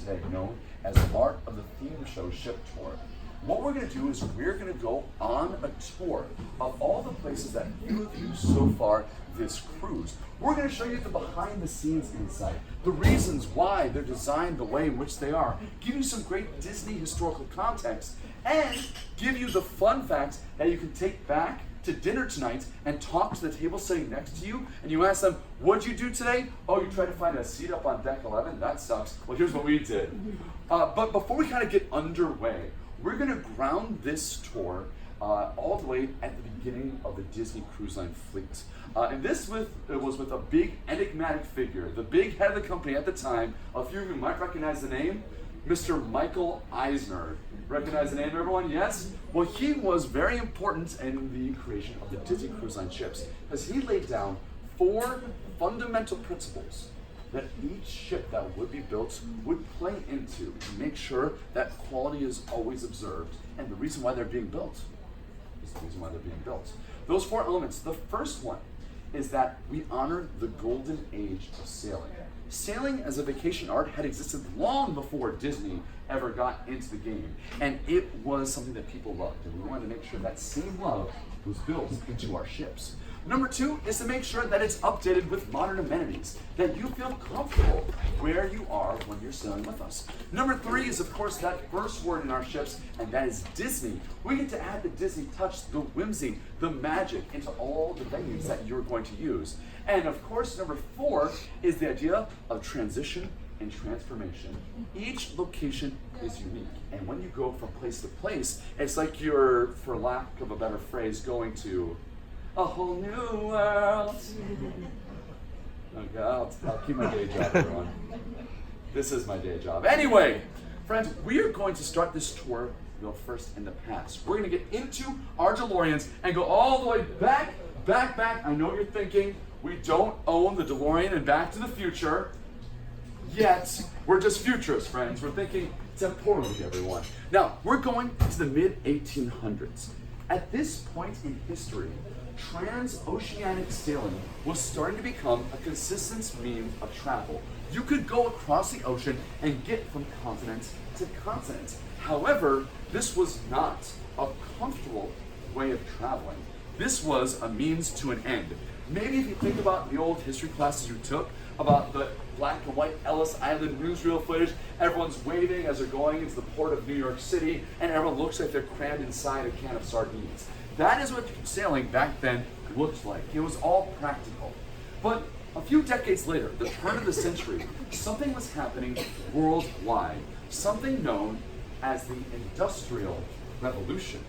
today, known as part of the theme show Ship Tour. What we're going to do is we're going to go on a tour of all the places that you have used so far this cruise. We're going to show you the behind the scenes insight, the reasons why they're designed the way in which they are, give you some great Disney historical context, and give you the fun facts that you can take back to dinner tonight and talk to the table sitting next to you, and you ask them, what'd you do today? Oh, you tried to find a seat up on deck 11? That sucks. Well, here's what we did. But before we kind of get underway, we're going to ground this tour all the way at the beginning of the Disney Cruise Line fleet. And this was with a big enigmatic figure, the big head of the company at the time. A few of you might recognize the name, Mr. Michael Eisner. Recognize the name, everyone? Yes? Well, he was very important in the creation of the Disney Cruise Line ships, as he laid down 4 fundamental principles that each ship that would be built would play into to make sure that quality is always observed. And the reason why they're being built is the reason why they're being built. Those 4 elements. The first one is that we honor the golden age of sailing. Sailing as a vacation art had existed long before Disney ever got into the game, and it was something that people loved, and we wanted to make sure that same love was built into our ships. Number 2 is to make sure that it's updated with modern amenities, that you feel comfortable where you are when you're sailing with us. Number 3 is, of course, that first word in our ships, and that is Disney. We get to add the Disney touch, the whimsy, the magic into all the venues that you're going to use. And of course, number 4 is the idea of transition and transformation. Each location is unique, and when you go from place to place, it's like you're, for lack of a better phrase, going to a whole new world. Okay, I'll keep my day job, everyone. This is my day job. Anyway, friends, we are going to start this tour first in the past. We're going to get into our DeLoreans and go all the way back. I know what you're thinking. We don't own the DeLorean and Back to the Future yet. We're just futurists, friends. We're thinking temporally, everyone. Now, we're going to the mid-1800s. At this point in history, transoceanic sailing was starting to become a consistent means of travel. You could go across the ocean and get from continent to continent. However, this was not a comfortable way of traveling. This was a means to an end. Maybe if you think about the old history classes you took, about the black and white Ellis Island newsreel footage, everyone's waving as they're going into the port of New York City, and everyone looks like they're crammed inside a can of sardines. That is what sailing back then looked like. It was all practical. But a few decades later, the turn of the century, something was happening worldwide, something known as the Industrial Revolution.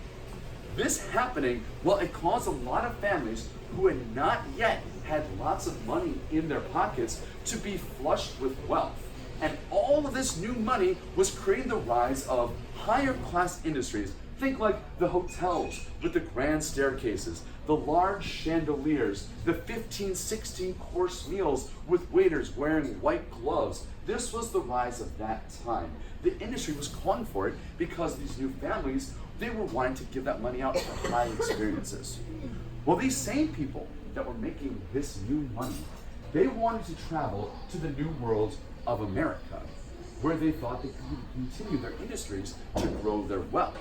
This happening, well, it caused a lot of families who had not yet had lots of money in their pockets to be flushed with wealth. And all of this new money was creating the rise of higher class industries. Think like the hotels with the grand staircases, the large chandeliers, the 15, 16 course meals with waiters wearing white gloves. This was the rise of that time. The industry was calling for it because these new families, they were wanting to give that money out for high experiences. Well, these same people that were making this new money, they wanted to travel to the new world of America, where they thought they could continue their industries to grow their wealth.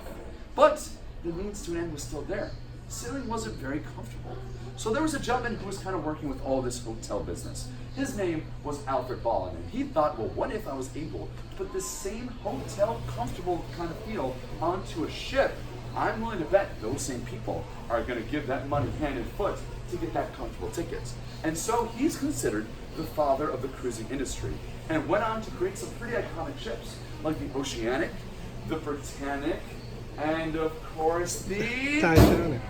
But the means to an end was still there. Sailing wasn't very comfortable. So there was a gentleman who was kind of working with all this hotel business. His name was Alfred Ballin, and he thought, well, what if I was able to put this same hotel comfortable kind of feel onto a ship? I'm willing to bet those same people are going to give that money hand and foot to get that comfortable tickets. And so he's considered the father of the cruising industry, and went on to create some pretty iconic ships, like the Oceanic, the Britannic, and of course the Titanic.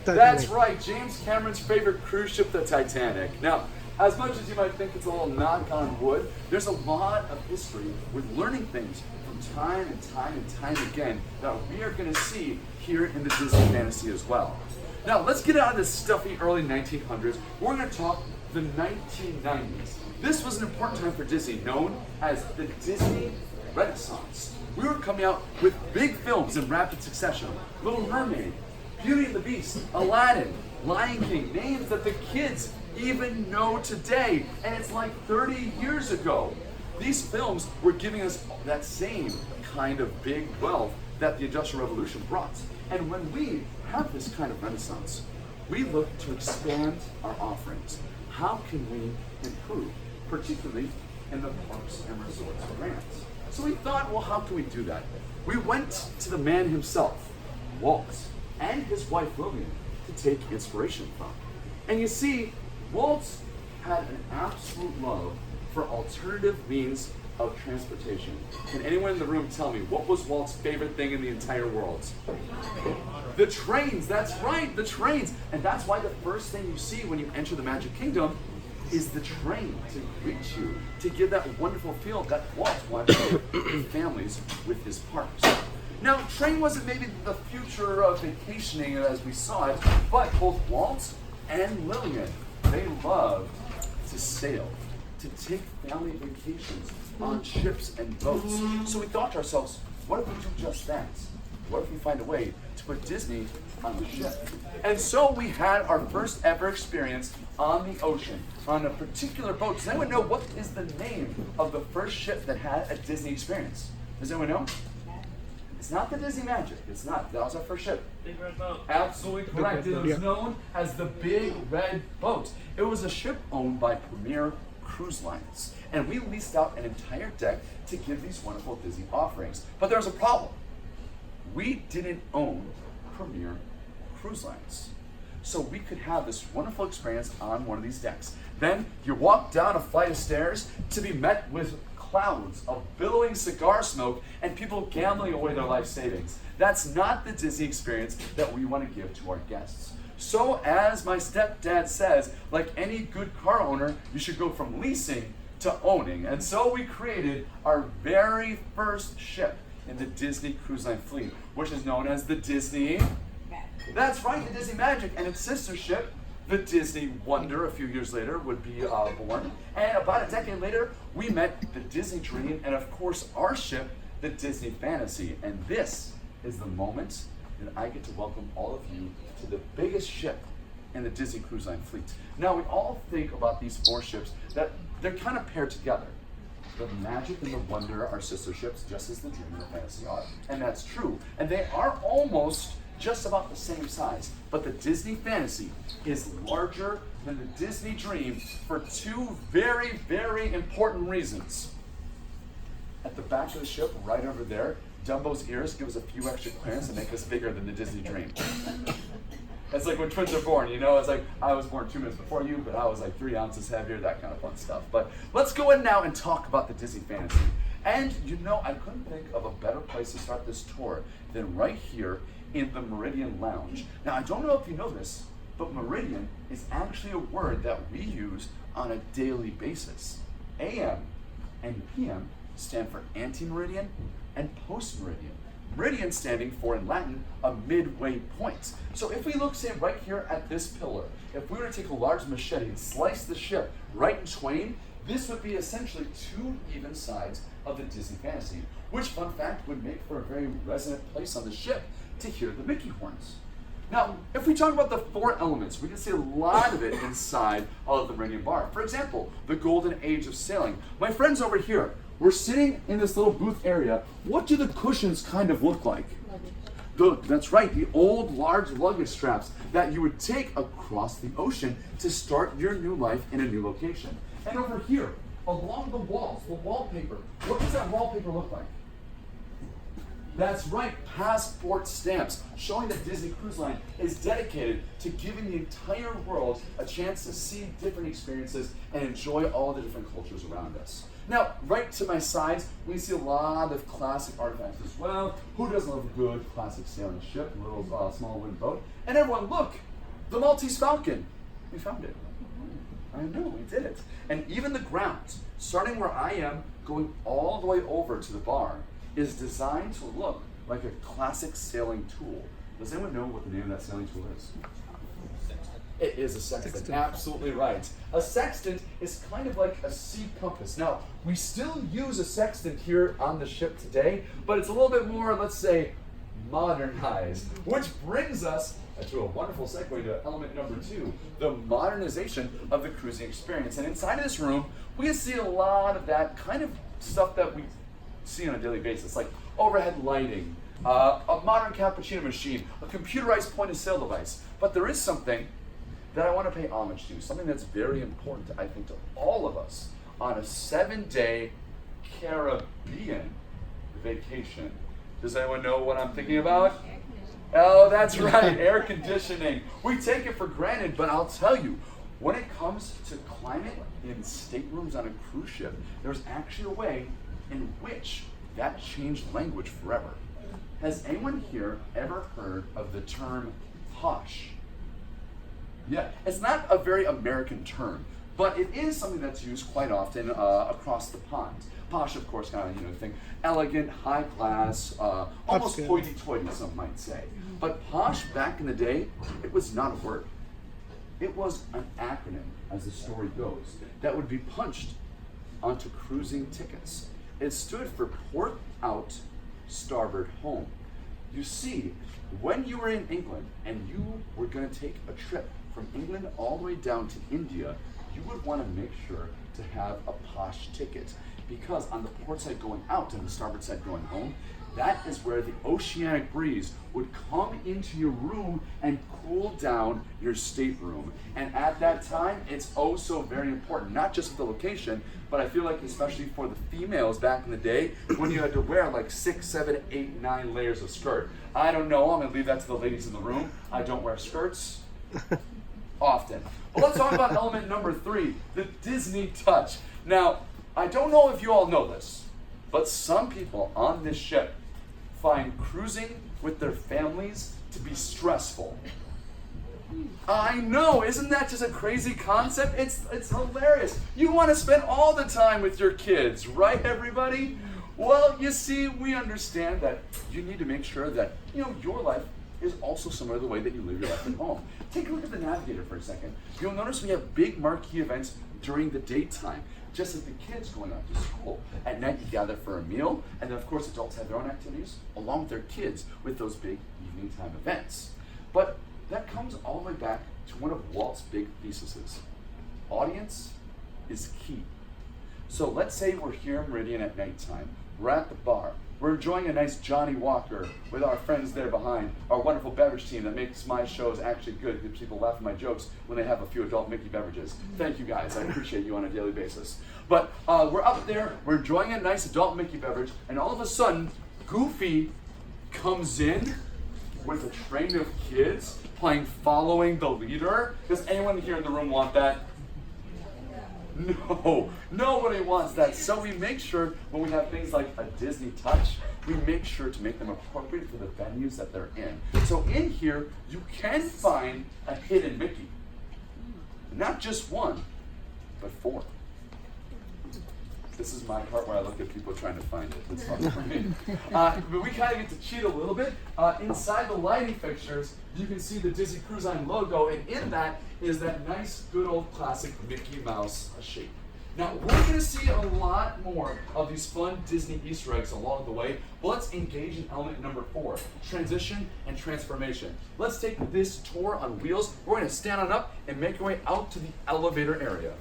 That's right, James Cameron's favorite cruise ship, the Titanic. Now, as much as you might think it's a little knock on wood, there's a lot of history with learning things from time and time again that we are going to see here in the Disney fantasy as well. Now, let's get out of this stuffy early 1900s. We're going to talk the 1990s. This was an important time for Disney, known as the Disney Renaissance. We were coming out with big films in rapid succession. Little Mermaid, Beauty and the Beast, Aladdin, Lion King, names that the kids even know today. And it's like 30 years ago. These films were giving us that same kind of big wealth that the Industrial Revolution brought. And when we have this kind of renaissance, we look to expand our offerings. How can we improve, particularly in the parks and resorts grants? So we thought, well, how can we do that? We went to the man himself, Walt, and his wife Lillian, to take inspiration from. And you see, Walt had an absolute love for alternative means of transportation. Can anyone in the room tell me what was Walt's favorite thing in the entire world? The trains, that's right, the trains. And that's why the first thing you see when you enter the Magic Kingdom is the train to greet you, to give that wonderful feel that Walt wanted to give families with his parks. Now, train wasn't maybe the future of vacationing as we saw it, but both Walt and Lillian, they loved to sail, to take family vacations on ships and boats. So we thought to ourselves, what if we do just that? What if we find a way to put Disney on the ship? And so we had our first ever experience on the ocean, on a particular boat. Does anyone know what is the name of the first ship that had a Disney experience? Does anyone know? It's not the Disney Magic. It's not. That was our first ship. Big Red Boat. Absolutely correct. It was known as the Big Red Boat. It was a ship owned by Premier Cruise Lines. And we leased out an entire deck to give these wonderful Disney offerings. But there was a problem. We didn't own Premier Cruise Lines. So we could have this wonderful experience on one of these decks. Then you walk down a flight of stairs to be met with clouds of billowing cigar smoke and people gambling away their life savings. That's not the Disney experience that we want to give to our guests. So as my stepdad says, like any good car owner, you should go from leasing to owning. And so we created our very first ship in the Disney Cruise Line fleet, which is known as the Disney. That's right, the Disney Magic, and its sister ship, the Disney Wonder, a few years later, would be born. And about a decade later, we met the Disney Dream, and of course, our ship, the Disney Fantasy. And this is the moment that I get to welcome all of you to the biggest ship in the Disney Cruise Line fleet. Now, we all think about these four ships that they're kind of paired together. The Magic and the Wonder are sister ships, just as the Dream and the Fantasy are. And that's true. And they are almost just about the same size. But the Disney Fantasy is larger than the Disney Dream for two very, very important reasons. At the back of the ship, right over there, Dumbo's ears give us a few extra clearance and make us bigger than the Disney Dream. It's like when twins are born, you know, it's like I was born 2 minutes before you, but I was like 3 ounces heavier, that kind of fun stuff. But let's go in now and talk about the Disney Fantasy. And you know, I couldn't think of a better place to start this tour than right here in the Meridian Lounge. Now, I don't know if you know this, but Meridian is actually a word that we use on a daily basis. AM and PM stand for ante-meridian and post-meridian. Meridian standing for, in Latin, a midway point. So if we look, say, right here at this pillar, if we were to take a large machete and slice the ship right in twain, this would be essentially 2 even sides of the Disney Fantasy, which, fun fact, would make for a very resonant place on the ship to hear the Mickey horns. Now, if we talk about the 4 elements, we can see a lot of it inside of the Meridian Bar. For example, the golden age of sailing. My friends over here, we're sitting in this little booth area. What do the cushions kind of look like? That's right, the old large luggage straps that you would take across the ocean to start your new life in a new location. And over here, along the walls, the wallpaper, what does that wallpaper look like? That's right, passport stamps, showing that Disney Cruise Line is dedicated to giving the entire world a chance to see different experiences and enjoy all the different cultures around us. Now, right to my sides, we see a lot of classic artifacts as well. Who doesn't love a good classic sailing ship, a little small wooden boat? And everyone, look, the Maltese Falcon. We found it. I know, we did it. And even the grounds, starting where I am, going all the way over to the bar, is designed to look like a classic sailing tool. Does anyone know what the name of that sailing tool is? Sextant. It is a sextant, absolutely right. A sextant is kind of like a sea compass. Now, we still use a sextant here on the ship today, but it's a little bit more, let's say, modernized, which brings us to a wonderful segue to element number 2, the modernization of the cruising experience. And inside of this room, we can see a lot of that kind of stuff that we see on a daily basis, like overhead lighting, a modern cappuccino machine, a computerized point of sale device. But there is something that I want to pay homage to, something that's very important, I think, to all of us on a 7-day Caribbean vacation. Does anyone know what I'm thinking about? Oh, that's right, air conditioning. We take it for granted, but I'll tell you, when it comes to climate in staterooms on a cruise ship, there's actually a way in which that changed language forever. Has anyone here ever heard of the term posh? Yeah, it's not a very American term, but it is something that's used quite often across the pond. Posh, of course, kind of, think elegant, high class, almost hoity-toity, some might say. But posh, back in the day, it was not a word. It was an acronym, as the story goes, that would be punched onto cruising tickets. It stood for Port Out, Starboard Home. You see, when you were in England and you were going to take a trip from England all the way down to India, you would want to make sure to have a posh ticket, because on the port side going out and the starboard side going home, that is where the oceanic breeze would come into your room and cool down your stateroom. And at that time, it's oh so very important, not just the location, but I feel like especially for the females back in the day, when you had to wear like 6, 7, 8, 9 layers of skirt. I don't know, I'm gonna leave that to the ladies in the room. I don't wear skirts often. But let's talk about element number 3, the Disney touch. Now, I don't know if you all know this, but some people on this ship find cruising with their families to be stressful. I know, isn't that just a crazy concept? It's hilarious. You want to spend all the time with your kids, right, everybody? Well, you see, we understand that you need to make sure that, your life is also similar to the way that you live your life at home. Take a look at the Navigator for a second. You'll notice we have big marquee events during the daytime, just like the kids going out to school. At night, you gather for a meal, and then of course adults have their own activities along with their kids with those big evening time events. But that comes all the way back to one of Walt's big theses. Audience is key. So let's say we're here in Meridian at nighttime. We're at the bar. We're enjoying a nice Johnny Walker with our friends there behind, our wonderful beverage team that makes my shows actually good because people laugh at my jokes when they have a few adult Mickey beverages. Thank you guys, I appreciate you on a daily basis. But we're up there, we're enjoying a nice adult Mickey beverage, and all of a sudden, Goofy comes in with a train of kids playing Following the Leader. Does anyone here in the room want that? No, nobody wants that. So we make sure when we have things like a Disney touch, we make sure to make them appropriate for the venues that they're in. So in here, you can find a hidden Mickey. Not just one, but 4. This is my part where I look at people trying to find it. It's fun for me. But we kind of get to cheat a little bit. Inside the lighting fixtures, you can see the Disney Cruise Line logo, and in that is that nice, good old classic Mickey Mouse shape. Now, we're going to see a lot more of these fun Disney Easter eggs along the way, but let's engage in element number 4, transition and transformation. Let's take this tour on wheels. We're going to stand on up and make our way out to the elevator area.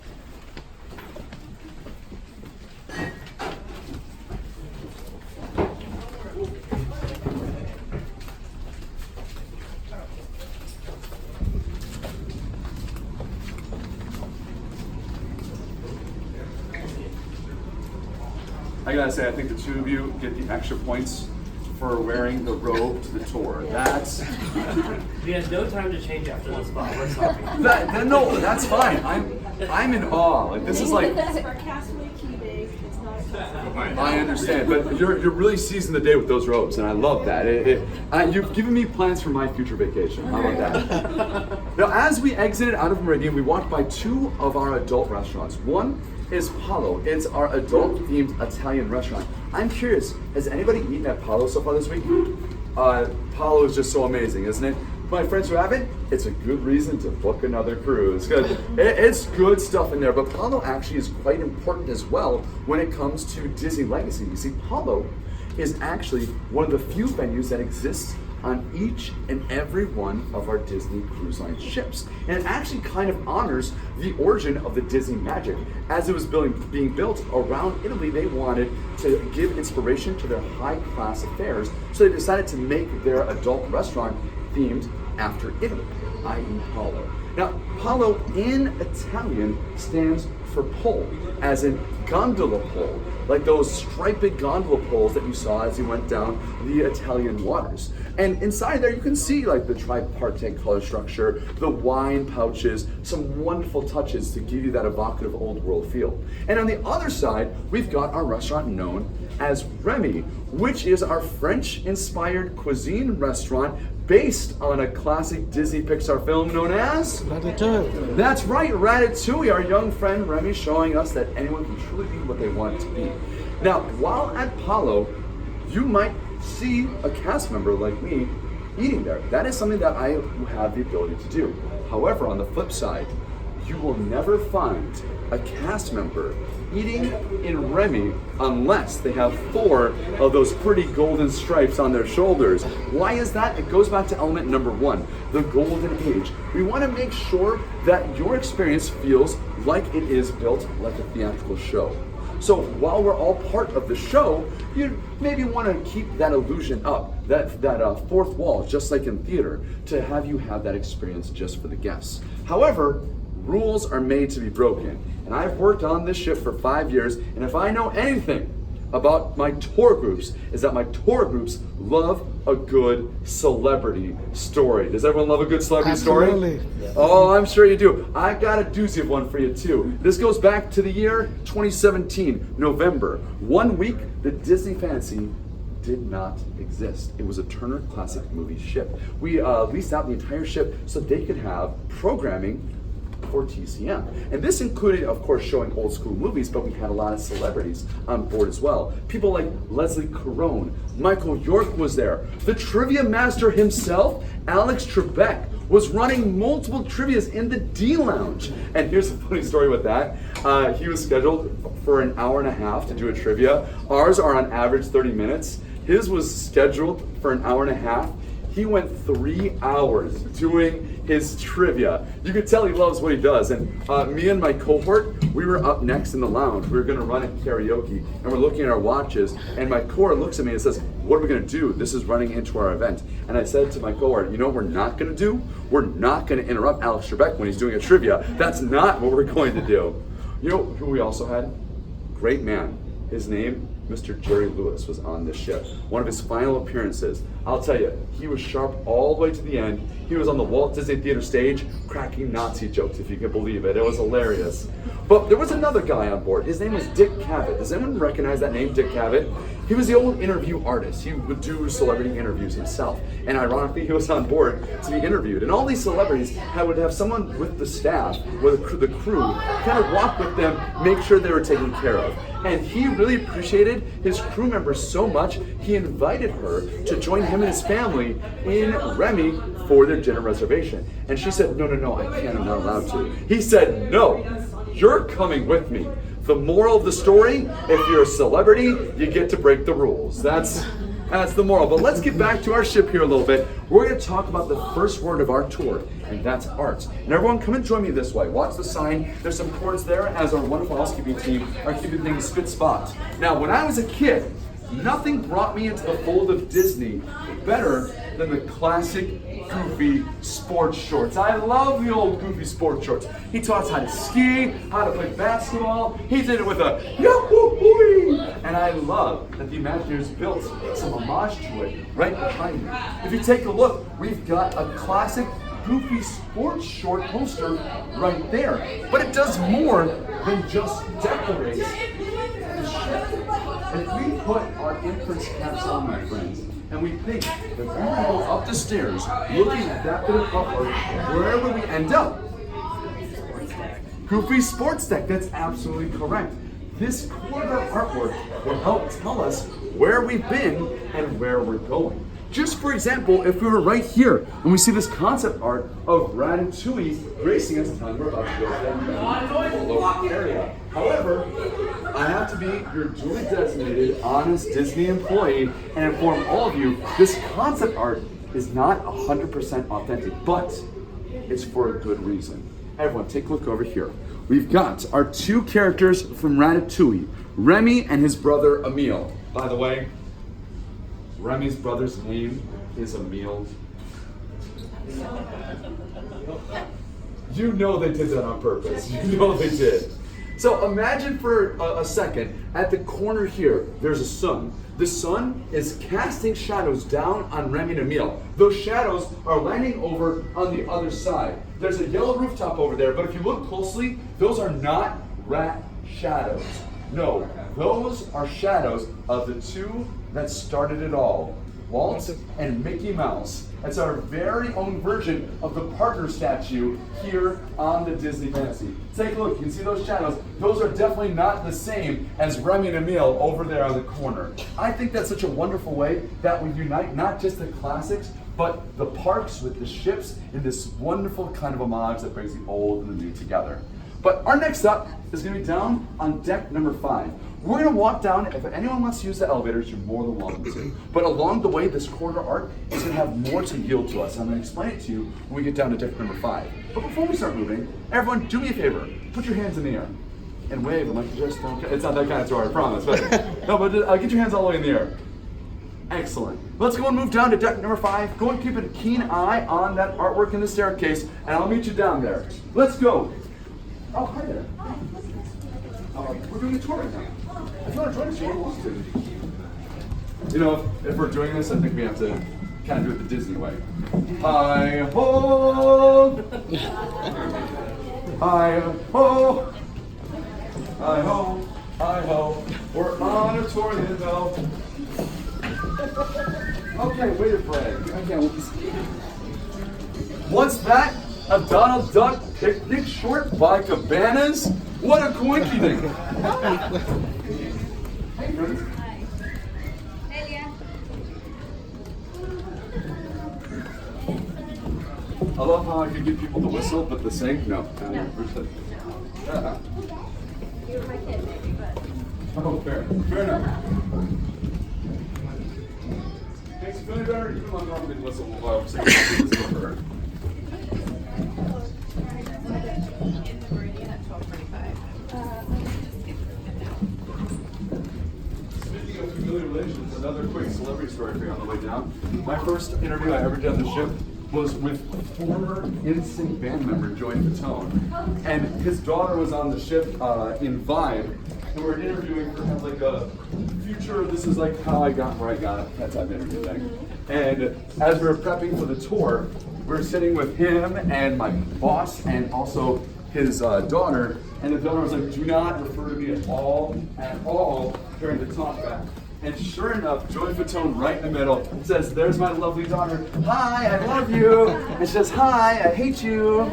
I gotta say, I think the 2 of you get the extra points for wearing the robe to the tour. That's... We had no time to change after the spot. We're sorry. No, that's fine. I'm in awe. Like, this is like... I understand, but you're really seizing the day with those robes, and I love that. You've given me plans for my future vacation. How about that? Now, as we exited out of Meridian, we walked by 2 of our adult restaurants. One is Palo. It's our adult-themed Italian restaurant. I'm curious, has anybody eaten at Palo so far this week? Palo is just so amazing, isn't it? My friends who haven't, it's a good reason to book another cruise. It's good stuff in there, but Palo actually is quite important as well when it comes to Disney legacy. You see, Palo is actually one of the few venues that exists on each and every one of our Disney Cruise Line ships. And it actually kind of honors the origin of the Disney magic. As it was being built around Italy, they wanted to give inspiration to their high-class affairs, so they decided to make their adult restaurant themed after Italy, i.e. Palo. Now, Palo in Italian stands for pole, as in gondola pole, like those striped gondola poles that you saw as you went down the Italian waters. And inside there you can see like the tripartite color structure, the wine pouches, some wonderful touches to give you that evocative old world feel. And on the other side, we've got our restaurant known as Remy, which is our French-inspired cuisine restaurant based on a classic Disney Pixar film known as Ratatouille. That's right, Ratatouille, our young friend Remy, showing us that anyone can truly be what they want to be. Now, while at Palo, you might see a cast member like me eating there. That is something that I have the ability to do. However, on the flip side, you will never find a cast member eating in Remy unless they have 4 of those pretty golden stripes on their shoulders. Why is that? It goes back to element number 1, the golden age. We want to make sure that your experience feels like it is built like a theatrical show. So while we're all part of the show, you maybe want to keep that illusion up, that fourth wall, just like in theater, to have you have that experience just for the guests. However, rules are made to be broken. And I've worked on this ship for 5 years, and if I know anything about my tour groups, is that my tour groups love a good celebrity story. Does everyone love a good celebrity story? Absolutely. Oh, I'm sure you do. I got a doozy of one for you too. This goes back to the year 2017, November. 1 week, the Disney Fantasy did not exist. It was a Turner Classic Movie ship. We leased out the entire ship so they could have programming for TCM. And this included, of course, showing old school movies, but we had a lot of celebrities on board as well. People like Leslie Caron, Michael York was there. The trivia master himself, Alex Trebek, was running multiple trivias in the D Lounge. And here's a funny story with that. He was scheduled for an hour and a half to do a trivia. Ours are on average 30 minutes. His was scheduled for an hour and a half. He went 3 hours doing his trivia. You could tell he loves what he does. And me and my cohort, we were up next in the lounge. We were gonna run it karaoke, and we're looking at our watches, and my cohort looks at me and says, "What are we gonna do? This is running into our event." And I said to my cohort, you know what we're not gonna do? We're not gonna interrupt Alex Trebek when he's doing a trivia. That's not what we're going to do. You know who we also had? Great man. His name, Mr. Jerry Lewis, was on this ship. One of his final appearances. I'll tell you, he was sharp all the way to the end. He was on the Walt Disney Theater stage cracking Nazi jokes, if you can believe it. It was hilarious. But there was another guy on board. His name was Dick Cavett. Does anyone recognize that name, Dick Cavett? He was the old interview artist. He would do celebrity interviews himself. And ironically, he was on board to be interviewed. And all these celebrities would have someone with the staff, with the crew, kind of walk with them, make sure they were taken care of. And he really appreciated his crew members so much, he invited her to join him and his family in Remy for their dinner reservation. And she said, no, I can't, I'm not allowed to. He said, no, you're coming with me. The moral of the story, if you're a celebrity, you get to break the rules. That's the moral. But let's get back to our ship here a little bit. We're going to talk about the first word of our tour, and that's arts. And everyone, come and join me this way. Watch the sign. There's some cords there as our wonderful housekeeping team are keeping things spit spots. Now, when I was a kid, nothing brought me into the fold of Disney better than the classic Goofy sports shorts. I love the old Goofy sports shorts. He taught us how to ski, how to play basketball. He did it with a yahoo! And I love that the Imagineers built some homage to it right behind me. If you take a look, we've got a classic Goofy sports short poster right there. But it does more than just decorate the ship. If we put our inference caps on, my friends, and we think that we will go up the stairs looking at that bit of artwork, where will we end up? Goofy Sports Deck, that's absolutely correct. This corridor artwork will help tell us where we've been and where we're going. Just for example, if we were right here and we see this concept art of Ratatouille racing us, telling we're about to go to that local area. However, I have to be your duly designated, honest Disney employee and inform all of you, this concept art is not 100% authentic, but it's for a good reason. Everyone, take a look over here. We've got our two characters from Ratatouille, Remy and his brother Emile. By the way, Remy's brother's name is Emile. You know they did that on purpose. You know they did. So imagine for a second, at the corner here, there's a sun. The sun is casting shadows down on Remy and Emile. Those shadows are landing over on the other side. There's a yellow rooftop over there, but if you look closely, those are not rat shadows. No, those are shadows of the two that started it all, Walt and Mickey Mouse. It's our very own version of the partner statue here on the Disney Fantasy. Take a look, you can see those shadows. Those are definitely not the same as Remy and Emile over there on the corner. I think that's such a wonderful way that we unite not just the classics, but the parks with the ships in this wonderful kind of homage that brings the old and the new together. But our next stop is going to be down on deck number 5. We're going to walk down. If anyone wants to use the elevators, you're more than welcome to. But along the way, this corridor arc is going to have more to yield to us. And I'm going to explain it to you when we get down to deck number 5. But before we start moving, everyone, do me a favor. Put your hands in the air and wave them like you just don't care. It's not that kind of tour, I promise. But no, but get your hands all the way in the air. Excellent. Let's go and move down to deck number 5. Go and keep a keen eye on that artwork in the staircase, and I'll meet you down there. Let's go. Oh, hi there. We're doing a tour right now. If you want to join us, you're welcome to. You know, if we're doing this, I think we have to kind of do it the Disney way. Hi ho! Hi ho! Hi ho! Hi ho! We're on a tour, you know. Okay, wait a break. I can't wait to see. What's that? A Donald Duck picnic short by Cabanas? What a coinky-dink! Hey, friends. Hi. Elia. I love how I can get people to whistle, but the sing? No. No. You're my kid, maybe, but. Oh, fair. Fair enough. Makes you feel better? You come on, I'll whistle while I'm singing. Whistle for her. In the Meridian at 12:45. Speaking of familiar relations, another quick celebrity story for you on the way down. My first interview I ever did on the ship was with former NSYNC band member Joey Fatone. And his daughter was on the ship in Vibe, and we're interviewing for kind of like a future, this is like how I got where I got, that type of interview thing. And as we were prepping for the tour, we were sitting with him and my boss and also his daughter, and the daughter was like, do not refer to me at all during the talk back. And sure enough, Joey Fatone right in the middle says, there's my lovely daughter. Hi, I love you. And she says, hi, I hate you.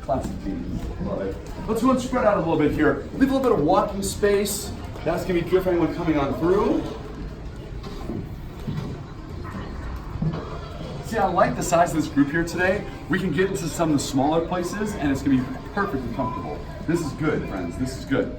Classic team. Love it. Let's go and spread out a little bit here. Leave a little bit of walking space. That's going to be good for anyone coming on through. See, I like the size of this group here today. We can get into some of the smaller places and it's going to be perfectly comfortable. This is good, friends. This is good.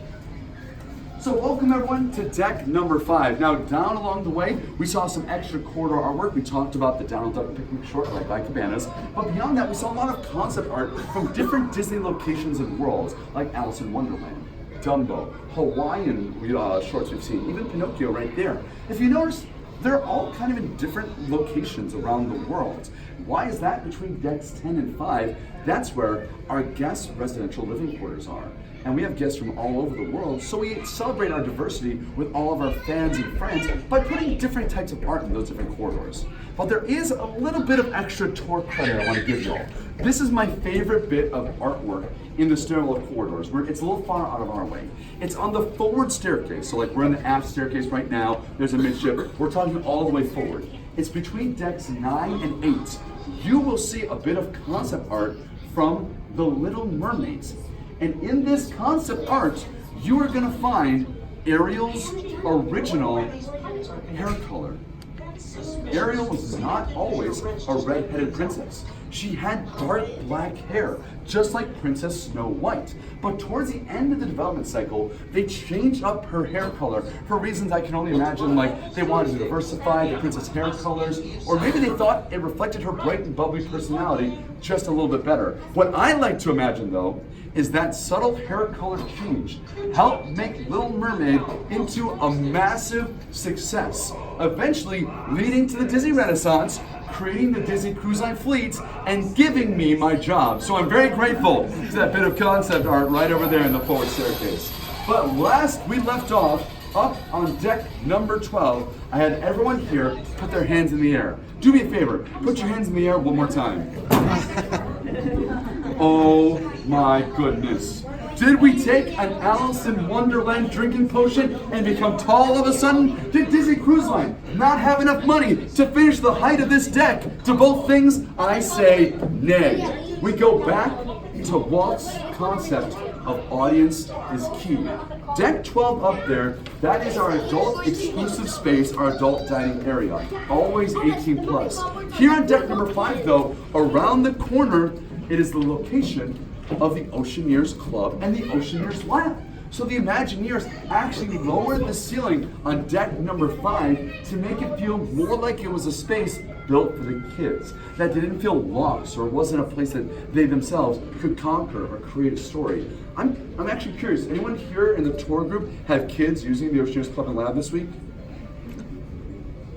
So welcome everyone to deck number 5. Now down along the way, we saw some extra corridor artwork. We talked about the Donald Duck picnic short right by Cabanas. But beyond that, we saw a lot of concept art from different Disney locations and worlds, like Alice in Wonderland, Dumbo, Hawaiian shorts we've seen, even Pinocchio right there. If you notice, they're all kind of in different locations around the world. Why is that? Between decks 10 and 5, that's where our guest residential living quarters are. And we have guests from all over the world, so we celebrate our diversity with all of our fans and friends by putting different types of art in those different corridors. But there is a little bit of extra tour credit I want to give y'all. This is my favorite bit of artwork in the stairwell corridors, where it's a little far out of our way. It's on the forward staircase, so like we're in the aft staircase right now, there's a midship, we're talking all the way forward. It's between decks 9 and 8. You will see a bit of concept art from The Little Mermaids. And in this concept art, you are gonna find Ariel's original hair color. Ariel was not always a red-headed princess. She had dark black hair, just like Princess Snow White. But towards the end of the development cycle, they changed up her hair color for reasons I can only imagine, like they wanted to diversify the princess hair colors, or maybe they thought it reflected her bright and bubbly personality just a little bit better. What I like to imagine, though, is that subtle hair color change helped make Little Mermaid into a massive success, eventually leading to the Disney Renaissance, creating the Disney Cruise Line fleet, and giving me my job. So I'm very grateful to that bit of concept art right over there in the forward staircase. But last we left off, up on deck number 12, I had everyone here put their hands in the air. Do me a favor, put your hands in the air one more time. Oh my goodness. Did we take an Alice in Wonderland drinking potion and become tall all of a sudden? Did Disney Cruise Line not have enough money to finish the height of this deck? To both things, I say nay. We go back to Walt's concept of audience is key. Deck 12 up there, that is our adult exclusive space, our adult dining area. Always 18 plus. Here on deck number 5 though, around the corner, it is the location of the Oceaneers Club and the Oceaneers Lab. So the Imagineers actually lowered the ceiling on deck number 5 to make it feel more like it was a space built for the kids, that didn't feel lost or wasn't a place that they themselves could conquer or create a story. I'm actually curious, anyone here in the tour group have kids using the Oceaneers Club and Lab this week?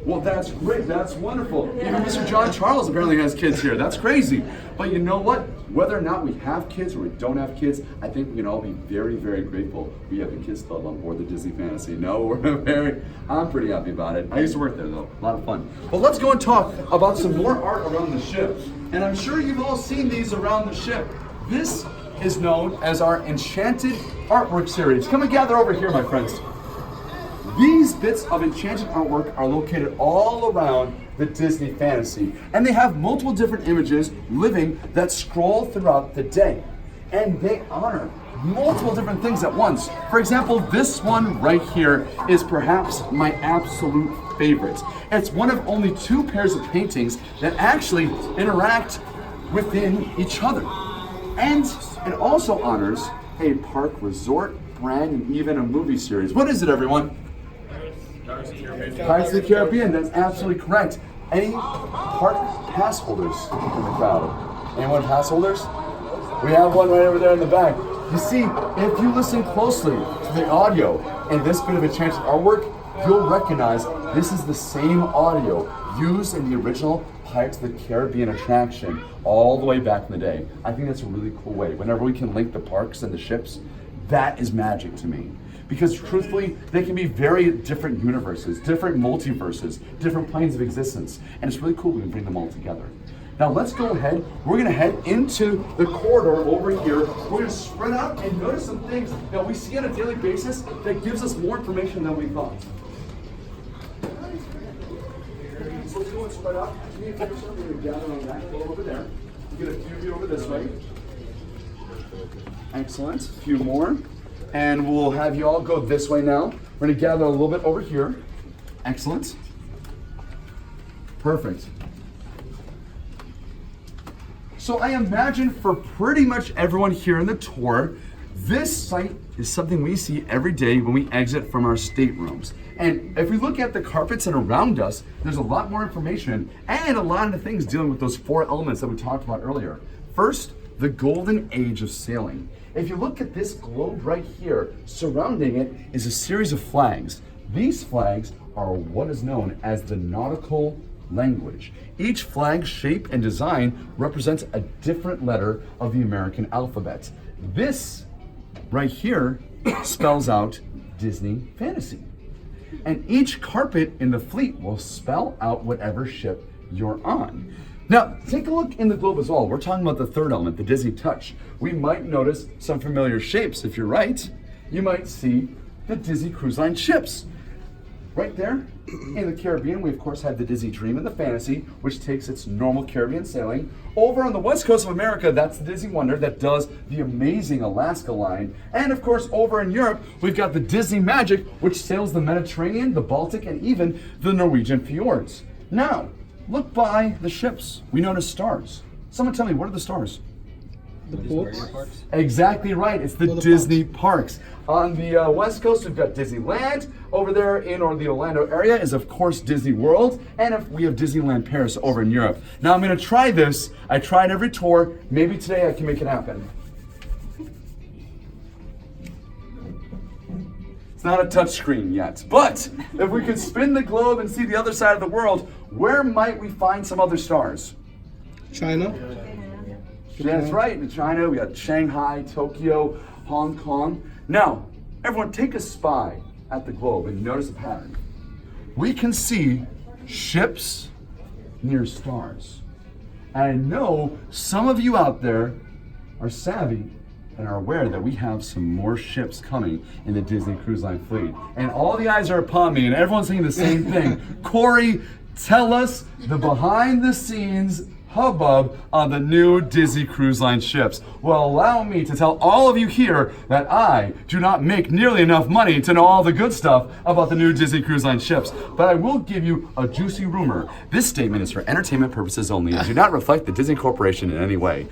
Well, that's great. That's wonderful. Even Mr. John Charles apparently has kids here. That's crazy. But you know what? Whether or not we have kids or we don't have kids, I think we can all be very, very grateful we have the Kids Club on board the Disney Fantasy. No, I'm pretty happy about it. I used to work there though. A lot of fun. Well, let's go and talk about some more art around the ship. And I'm sure you've all seen these around the ship. This is known as our Enchanted Artwork Series. Come and gather over here, my friends. These bits of enchanted artwork are located all around the Disney Fantasy, and they have multiple different images living that scroll throughout the day. And they honor multiple different things at once. For example, this one right here is perhaps my absolute favorite. It's one of only 2 pairs of paintings that actually interact within each other. And it also honors a park resort, brand, and even a movie series. What is it, everyone? Pirates of the Caribbean, that's absolutely correct. Any park pass holders in the crowd? Anyone pass holders? We have one right over there in the back. You see, if you listen closely to the audio and this bit of enchanted artwork, you'll recognize this is the same audio used in the original Pirates of the Caribbean attraction all the way back in the day. I think that's a really cool way. Whenever we can link the parks and the ships, that is magic to me. Because truthfully, they can be very different universes, different multiverses, different planes of existence. And it's really cool when we bring them all together. Now let's go ahead, we're gonna head into the corridor over here. We're gonna spread out and notice some things that we see on a daily basis that gives us more information than we thought. So let's go and spread out. Me and Peterson, we're gonna gather on that floor over there. Get a few of you over this way. Excellent, a few more. And we'll have you all go this way now. We're gonna gather a little bit over here. Excellent. Perfect. So I imagine for pretty much everyone here in the tour, this site is something we see every day when we exit from our staterooms. And if we look at the carpets that are around us, there's a lot more information and a lot of things dealing with those 4 elements that we talked about earlier. First, the golden age of sailing. If you look at this globe right here, surrounding it is a series of flags. These flags are what is known as the nautical language. Each flag's shape and design represents a different letter of the American alphabet. This right here spells out Disney Fantasy. And each carpet in the fleet will spell out whatever ship you're on. Now, take a look in the globe as well. We're talking about the 3rd element, the Disney touch. We might notice some familiar shapes. If you're right, you might see the Disney Cruise Line ships. Right there in the Caribbean, we of course have the Disney Dream and the Fantasy, which takes its normal Caribbean sailing. Over on the west coast of America, that's the Disney Wonder that does the amazing Alaska line. And of course, over in Europe, we've got the Disney Magic, which sails the Mediterranean, the Baltic, and even the Norwegian fjords. Now, look by the ships. We notice stars. Someone tell me, what are the stars? The ports. Exactly right. It's the Disney parks. On the west coast, we've got Disneyland. Over there in the Orlando area is, of course, Disney World. And we have Disneyland Paris over in Europe. Now, I'm going to try this. I tried every tour. Maybe today I can make it happen. It's not a touch screen yet. But if we could spin the globe and see the other side of the world, where might we find some other stars? China. That's right. In China, we got Shanghai, Tokyo, Hong Kong. Now, everyone take a spy at the globe and notice a pattern. We can see ships near stars. And I know some of you out there are savvy and are aware that we have some more ships coming in the Disney Cruise Line fleet. And all the eyes are upon me and everyone's saying the same thing. Cory, tell us the behind the scenes hubbub on the new Disney Cruise Line ships. Well, allow me to tell all of you here that I do not make nearly enough money to know all the good stuff about the new Disney Cruise Line ships, but I will give you a juicy rumor. This statement is for entertainment purposes only and do not reflect the Disney Corporation in any way.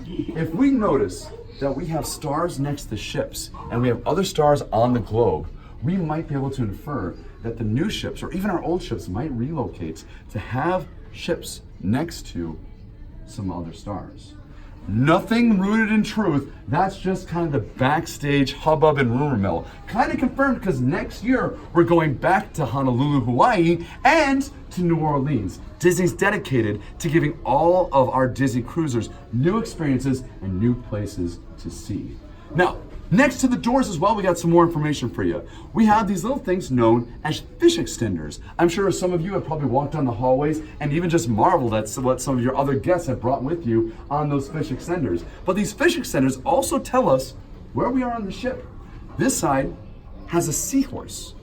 If we notice that we have stars next to the ships and we have other stars on the globe, we might be able to infer that the new ships or even our old ships might relocate to have ships next to some other stars. Nothing rooted in truth. That's just kind of the backstage hubbub and rumor mill. Kind of confirmed because next year we're going back to Honolulu, Hawaii and to New Orleans. Disney's dedicated to giving all of our Disney cruisers new experiences and new places to see. Now, next to the doors as well, we got some more information for you. We have these little things known as fish extenders. I'm sure some of you have probably walked down the hallways and even just marveled at what some of your other guests have brought with you on those fish extenders. But these fish extenders also tell us where we are on the ship. This side has a seahorse.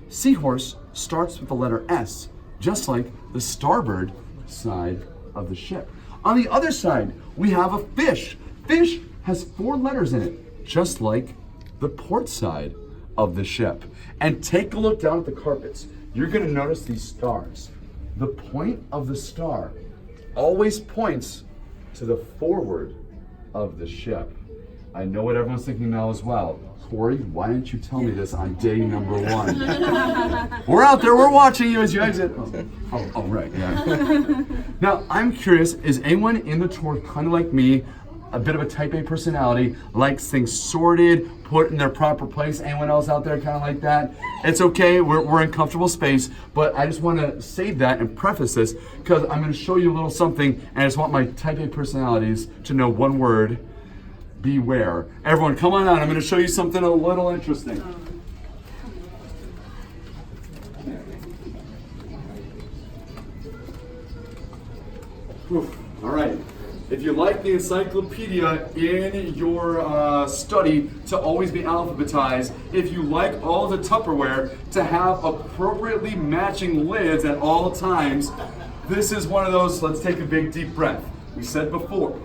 Seahorse starts with the letter S, just like the starboard side of the ship. On the other side, we have a fish. Fish has 4 letters in it, just like the port side of the ship. And take a look down at the carpets. You're gonna notice these stars. The point of the star always points to the forward of the ship. I know what everyone's thinking now as well. Cory, why didn't you tell me this on day number 1? We're out there, we're watching you as you exit. Oh, right, yeah. Now, I'm curious, is anyone in the tour kind of like me, a bit of a type A personality, likes things sorted, put in their proper place? Anyone else out there kind of like that? It's okay, we're in comfortable space, but I just want to save that and preface this because I'm going to show you a little something and I just want my type A personalities to know one word: beware. Everyone, come on out. I'm going to show you something a little interesting. Whew. All right. If you like the encyclopedia in your study to always be alphabetized, if you like all the Tupperware to have appropriately matching lids at all times, this is one of those. Let's take a big deep breath. We said before,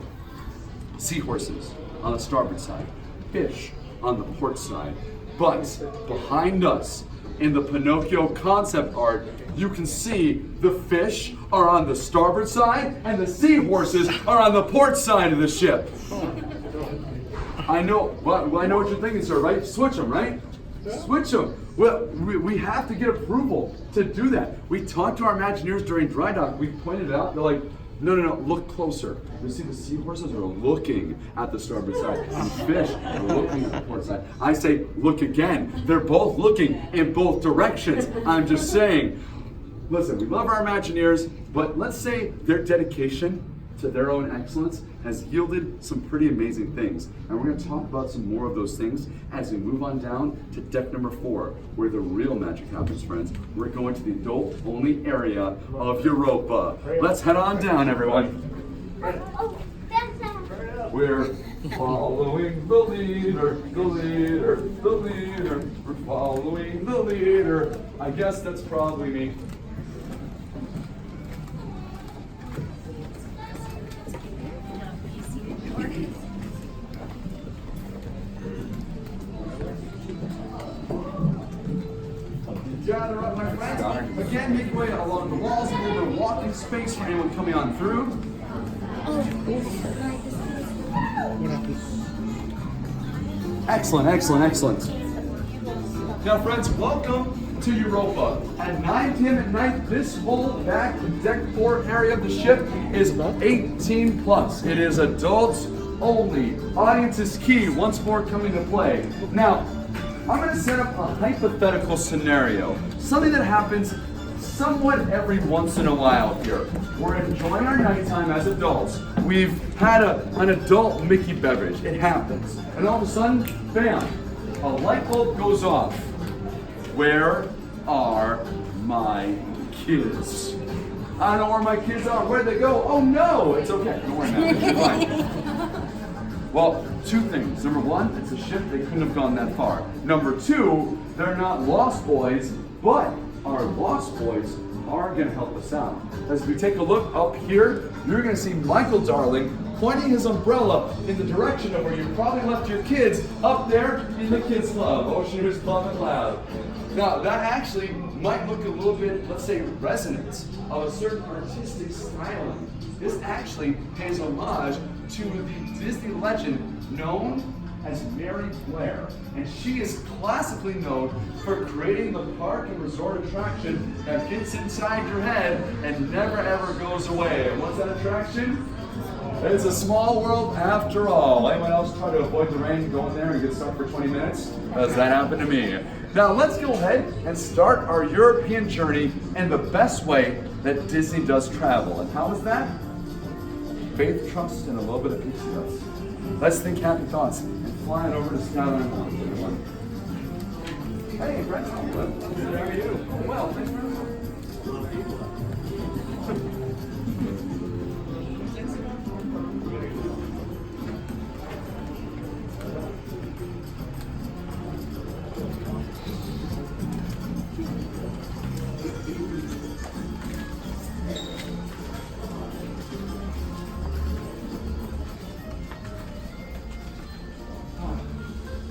seahorses on the starboard side, fish on the port side. But behind us, in the Pinocchio concept art, you can see the fish are on the starboard side and the seahorses are on the port side of the ship. I know what you're thinking, sir, right? Switch them, right? Switch them. Well, we have to get approval to do that. We talked to our Imagineers during dry dock. We pointed it out. They're like, no, look closer. You see the seahorses are looking at the starboard side and fish are looking at the port side. I say, look again. They're both looking in both directions. I'm just saying, listen, we love our Imagineers, but let's say their dedication to their own excellence has yielded some pretty amazing things. And we're going to talk about some more of those things as we move on down to deck number 4, where the real magic happens, friends. We're going to the adult-only area of Europa. Let's head on down, everyone. Oh, that's We're following the leader, the leader, the leader. We're following the leader. I guess that's probably me. Gather up, my friends. Again, make way along the walls. Move a walking space for anyone coming on through. What happened? Excellent, excellent, excellent. Now, friends, welcome to Europa. At 9 p.m. at night, this whole back deck 4 area of the ship is 18 plus. It is adults only. Audience is key. Once more coming to play. Now, I'm going to set up a hypothetical scenario. Something that happens somewhat every once in a while here. We're enjoying our nighttime as adults. We've had an adult Mickey beverage. It happens. And all of a sudden, bam, a light bulb goes off. Where are my kids? I don't know where my kids are. Where'd they go? Oh no! It's okay. Don't worry, man. It's fine. Well, two things. Number one, it's a ship. They couldn't have gone that far. Number two, they're not lost boys, but our lost boys are going to help us out. As we take a look up here, you're going to see Michael Darling pointing his umbrella in the direction of where you probably left your kids, up there in the Kids Club, Ocean Views Club and Loud. Now, that actually might look a little bit, let's say, resonant of a certain artistic styling. This actually pays homage to the Disney legend known as Mary Blair. And she is classically known for creating the park and resort attraction that gets inside your head and never ever goes away. And what's that attraction? It's a small world after all. Anyone else try to avoid the rain, go in there and get stuck for 20 minutes? Does that happen to me? Now let's go ahead and start our European journey in the best way that Disney does travel. And how is that? Faith, trust, and a little bit of pixie dust. Let's think happy thoughts and fly on over to Skyline Lounge, everyone. Hey, Brett, how are you doing? Good, how are you? Oh, well, thanks very much.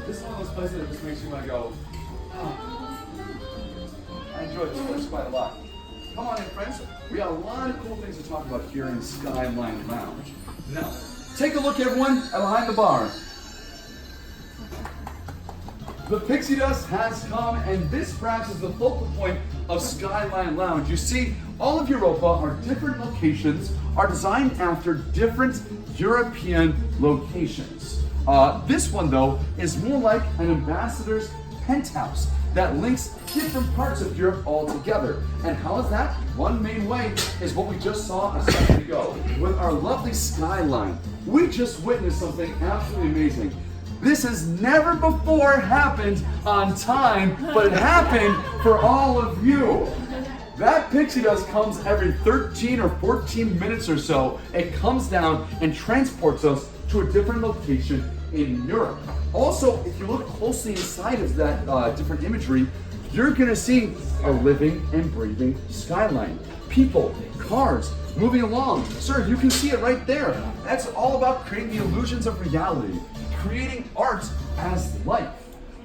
This is one of those places that just makes you want to go, oh. I enjoy this place quite a lot. Come on in, friends. We got a lot of cool things to talk about here in Skyline Lounge. Now, take a look, everyone, at behind the bar. The pixie dust has come, and this perhaps is the focal point of Skyline Lounge. You see, all of Europa, our different locations, are designed after different European locations. This one, though, is more like an ambassador's penthouse that links different parts of Europe all together. And how is that? One main way is what we just saw a second ago with our lovely skyline. We just witnessed something absolutely amazing. This has never before happened on time, but it happened for all of you. That pixie dust comes every 13 or 14 minutes or so. It comes down and transports us to a different location in Europe. Also, if you look closely inside of that different imagery, you're gonna see a living and breathing skyline. People, cars, moving along. Sir, you can see it right there. That's all about creating the illusions of reality, creating art as life.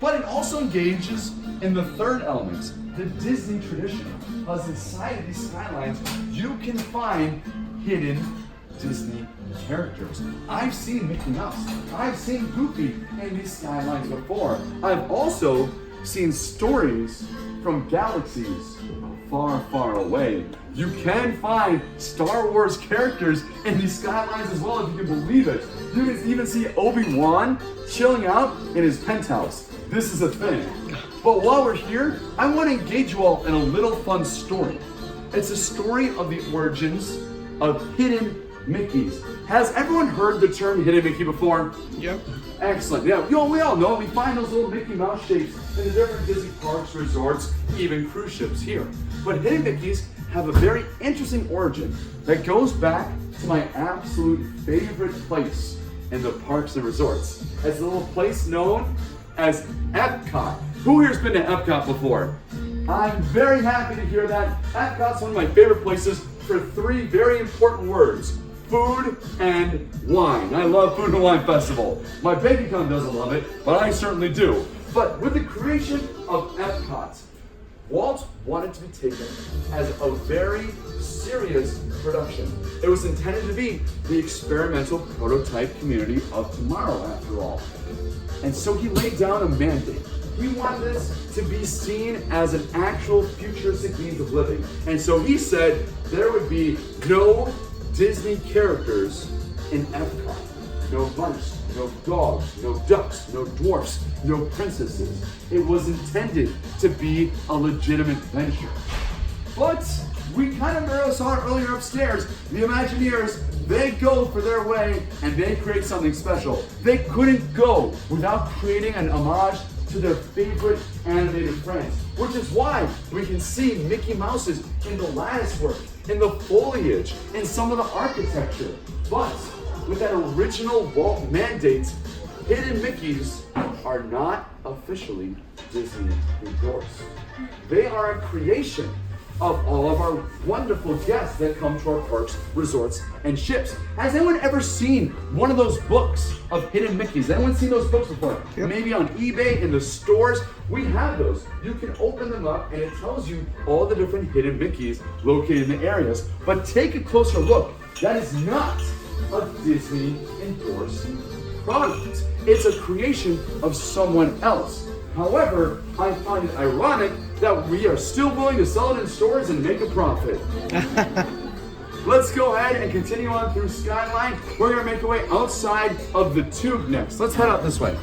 But it also engages in the third element, the Disney tradition. Because inside of these skylines, you can find hidden Disney characters. I've seen Mickey Mouse. I've seen Goofy in these skylines before. I've also seen stories from galaxies far, far away. You can find Star Wars characters in these skylines as well, if you can believe it. You can even see Obi-Wan chilling out in his penthouse. This is a thing. But while we're here, I want to engage you all in a little fun story. It's a story of the origins of hidden Mickeys. Has everyone heard the term hidden Mickey before? Yep. Excellent. Yeah, we all know it. We find those little Mickey Mouse shapes in the different Disney parks, resorts, even cruise ships here. But hidden Mickeys have a very interesting origin that goes back to my absolute favorite place in the parks and resorts. It's a little place known as Epcot. Who here's been to Epcot before? I'm very happy to hear that. Epcot's one of my favorite places for three very important words: food and wine. I love Food and Wine Festival. My bank account doesn't love it, but I certainly do. But with the creation of Epcot, Walt wanted to be taken as a very serious production. It was intended to be the experimental prototype community of tomorrow, after all. And so he laid down a mandate. He wanted this to be seen as an actual futuristic means of living. And so he said there would be no Disney characters in Epcot. No mice, no dogs, no ducks, no dwarfs, no princesses. It was intended to be a legitimate venture. But we kind of saw it earlier upstairs. The Imagineers, they go for their way and they create something special. They couldn't go without creating an homage to their favorite animated friends, which is why we can see Mickey Mouse's in the lattice work, in the foliage, in some of the architecture. But with that original Walt mandate, Hidden Mickeys are not officially Disney endorsed. They are a creation of all of our wonderful guests that come to our parks, resorts, and ships. Has anyone ever seen one of those books of Hidden Mickeys? Anyone seen those books before? Yep. Maybe on eBay, in the stores. We have those. You can open them up and it tells you all the different Hidden Mickeys located in the areas. But take a closer look. That is not a Disney endorsed product. It's a creation of someone else. However, I find it ironic that we are still willing to sell it in stores and make a profit. Let's go ahead and continue on through Skyline. We're gonna make our way outside of the tube next. Let's head out this way.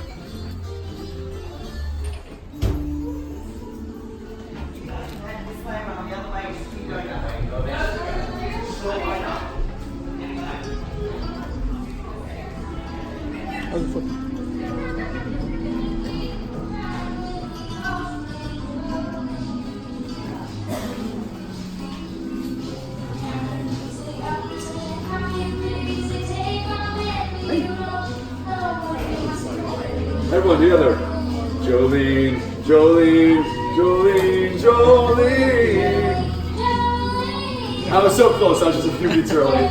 Everyone together. Jolene, Jolene, Jolene, Jolene. I was so close, I was just a few beats early.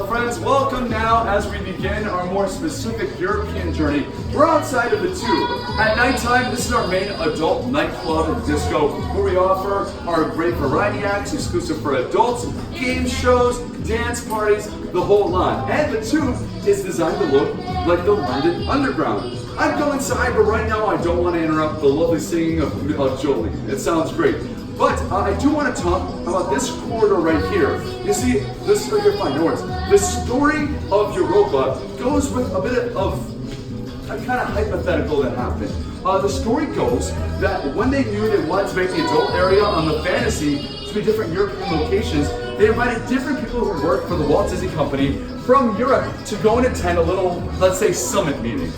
Friends, welcome now as we begin our more specific European journey. We're outside of the tube. At nighttime, this is our main adult nightclub and disco where we offer our great variety acts exclusive for adults, game shows, dance parties, the whole lot. And the tube is designed to look like the London Underground. I'd go inside, but right now I don't want to interrupt the lovely singing of Jolene. It sounds great. But I do want to talk about this corridor right here. You see, this right here, fine, no worries. The story of Europa goes with a bit of a kind of hypothetical that happened. The story goes that when they knew they wanted to make the adult area on the fantasy to be different European locations, they invited different people who worked for the Walt Disney Company from Europe to go and attend a little, let's say, summit meeting.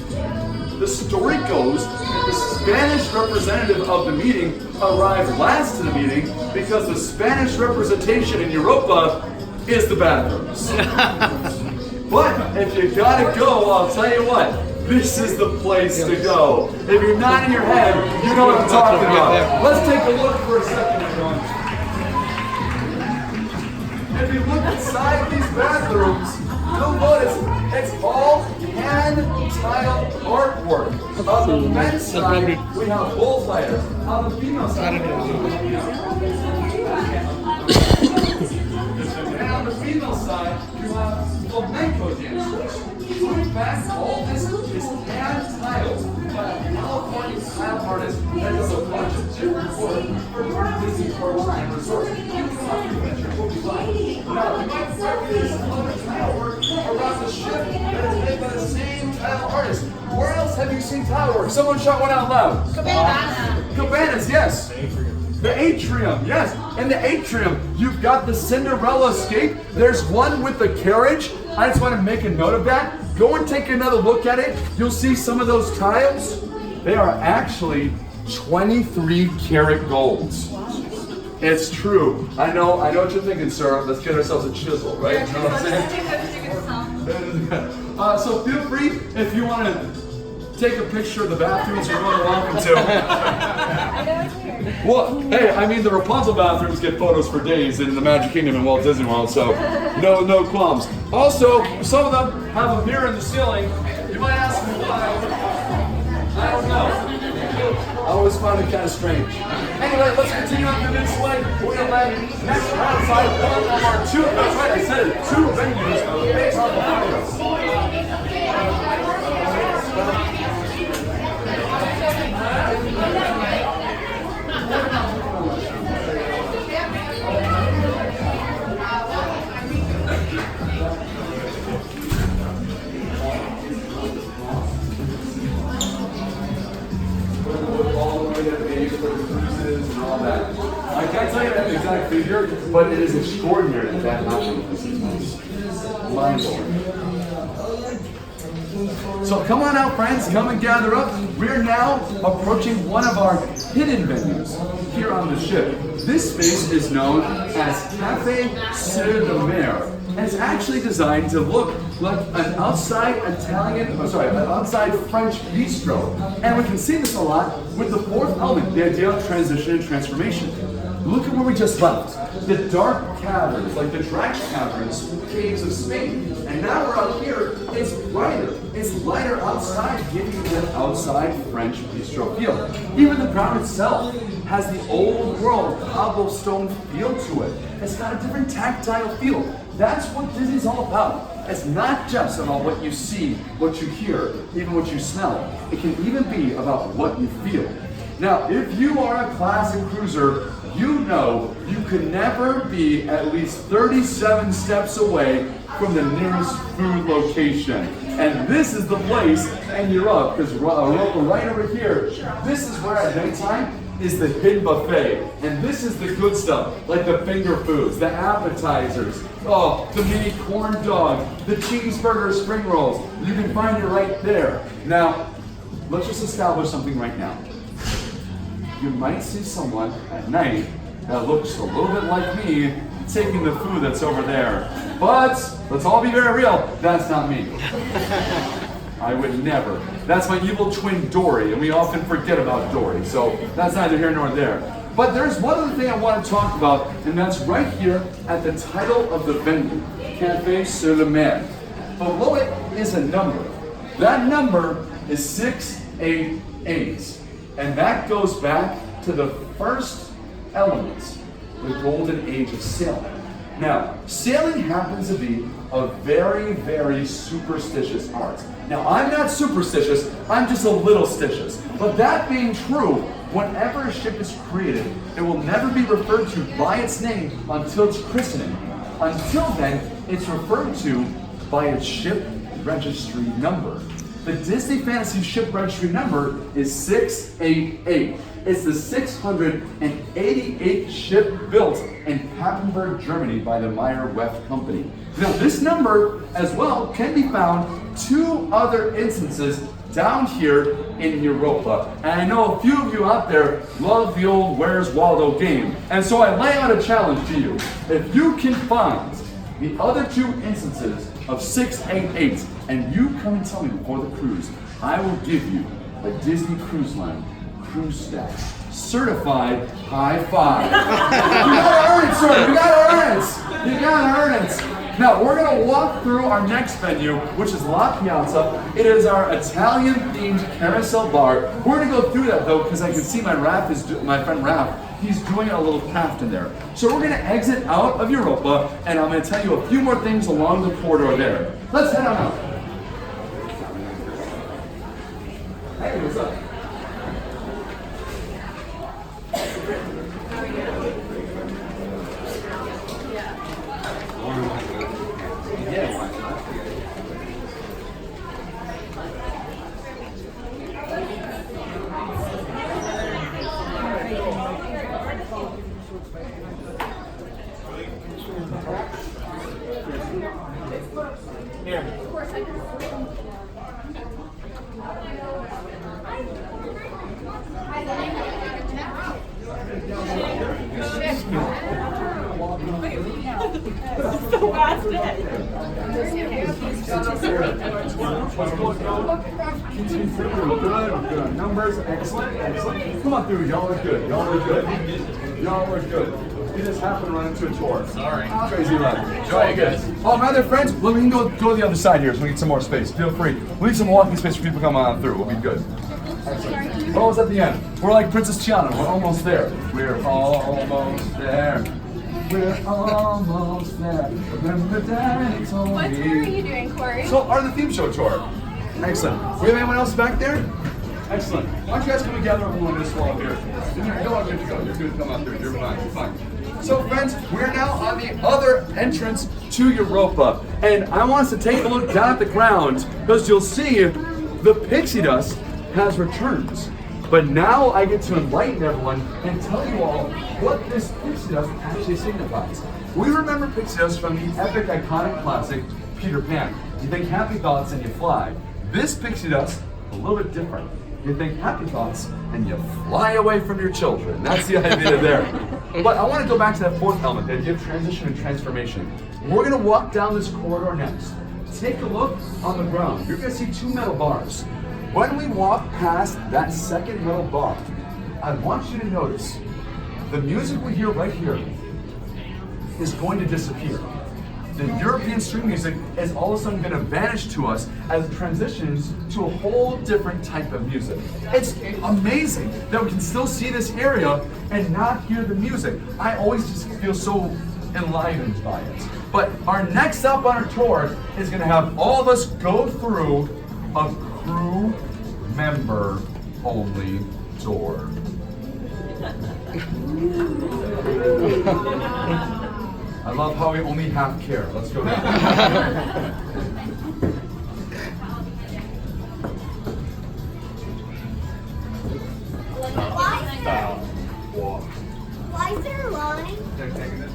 The story goes that the Spanish representative of the meeting arrived last to the meeting because the Spanish representation in Europa is the bathrooms. But if you gotta go, I'll tell you what, this is the place to go. If you're not in your head, you know what I'm talking about. Let's take a look for a second, everyone. If you look inside these bathrooms, you'll notice it's all hand-tiled artwork. On the men's side, we have bullfighters. On the female side, and on the female side, you have flamenco dancers. In fact, all this is hand-tiled by a California tile artist that does a bunch of different work for Disney parks and resorts. You can have your venture, what you like. Now, you might recognize some other tile work around the ship that is made by the same tile artist. Where else have you seen tile work? Someone shout one out loud. Cabanas, yes. The atrium, yes. In the atrium, you've got the Cinderella escape. There's one with the carriage. I just want to make a note of that. Go and take another look at it. You'll see some of those tiles. They are actually 23 karat golds. It's true. I know what you're thinking, sir. Let's get ourselves a chisel, right? You know what I'm saying? So feel free if you want to take a picture of the bathrooms, you're more than welcome to. Well, hey, I mean the Rapunzel bathrooms get photos for days in the Magic Kingdom and Walt Disney World, so no qualms. Also, some of them have a mirror in the ceiling. You might ask me why. I don't know. I always find it kind of strange. Anyway, let's continue on through this way. We're gonna let next outside one of our two. That's right, I said it. Two venues based on the audience. I can't tell you that exact figure, but it is extraordinary that happened. Mind-blowing. So come on out, friends. Come and gather up. We're now approaching one of our hidden venues here on the ship. This space is known as Café Sur la Mer, and it's actually designed to look like an outside French bistro. And we can see this a lot with the fourth element, the idea of transition and transformation. Look at where we just left. The dark caverns, like the Drax caverns, caves of Spain. And now we're out here, it's brighter. It's lighter outside, giving you that outside French bistro feel. Even the ground itself has the old world cobblestone feel to it. It's got a different tactile feel. That's what Disney's all about. It's not just about what you see, what you hear, even what you smell. It can even be about what you feel. Now, if you are a classic cruiser, you know you can never be at least 37 steps away from the nearest food location. And this is the place, and you're up, because right over here, this is where at nighttime is the hidden buffet. And this is the good stuff, like the finger foods, the appetizers, the mini corn dog, the cheeseburger spring rolls. You can find it right there. Now, let's just establish something right now. You might see someone at night that looks a little bit like me taking the food that's over there. But let's all be very real, that's not me. I would never. That's my evil twin Dory, and we often forget about Dory, so that's neither here nor there. But there's one other thing I want to talk about, and that's right here at the title of the venue, Café Sur la Mer. Below it is a number. That number is 688. And that goes back to the first elements, the golden age of sailing. Now, sailing happens to be a very, very superstitious art. Now, I'm not superstitious, I'm just a little stitious. But that being true, whenever a ship is created, it will never be referred to by its name until its christening. Until then, it's referred to by its ship registry number. The Disney Fantasy ship registry number is 688. It's the 688th ship built in Papenburg, Germany by the Meyer-Werft Company. Now this number as well can be found 2 other instances down here in Europa. And I know a few of you out there love the old Where's Waldo game. And so I lay out a challenge to you. If you can find the other 2 instances of 688 and you come and tell me before the cruise, I will give you a Disney Cruise Line cruise staff certified high five. You gotta earn it, sir. You gotta earn it. You gotta earn it. Now we're gonna walk through our next venue, which is La Piazza. It is our Italian-themed carousel bar. We're gonna go through that though, because I can see my friend Raph. He's doing a little craft in there. So we're gonna exit out of Europa, and I'm gonna tell you a few more things along the corridor there. Let's head on out. Hey, what's up? That's it. Good. Numbers, excellent. Come on through, y'all are good. Y'all are good. You just happened to run into a tour. Sorry. Crazy run. Enjoy, guys. Oh, my other friends, well, we can go to the other side here so we get some more space. Feel free. We need some walking space for people to come on through. We'll be good. Excellent. We're almost at the end. We're like Princess Tiana. We're almost there. We're almost there. We're almost there. Remember that it's only... What tour are you doing, Cory? So, our The Theme Show tour. Excellent. We have anyone else back there? Excellent. Why don't you guys come together along this wall here? You're all good to go. You're good to come out there. You're fine. So, friends, we're now on the other entrance to Europa. And I want us to take a look down at the ground because you'll see the pixie dust has returned. But now I get to enlighten everyone and tell you all what this pixie dust actually signifies. We remember pixie dust from the epic, iconic classic, Peter Pan. You think happy thoughts and you fly. This pixie dust, a little bit different. You think happy thoughts and you fly away from your children. That's the idea there. But I want to go back to that fourth element, the idea of transition and transformation. We're going to walk down this corridor next. Take a look on the ground. You're going to see two metal bars. When we walk past that second metal bar, I want you to notice the music we hear right here is going to disappear. The European string music is all of a sudden going to vanish to us as it transitions to a whole different type of music. It's amazing that we can still see this area and not hear the music. I always just feel so enlivened by it. But our next stop on our tour is going to have all of us go through a crew member only door. I love how we only have care. Let's go down. Why is there a line? They're taking it.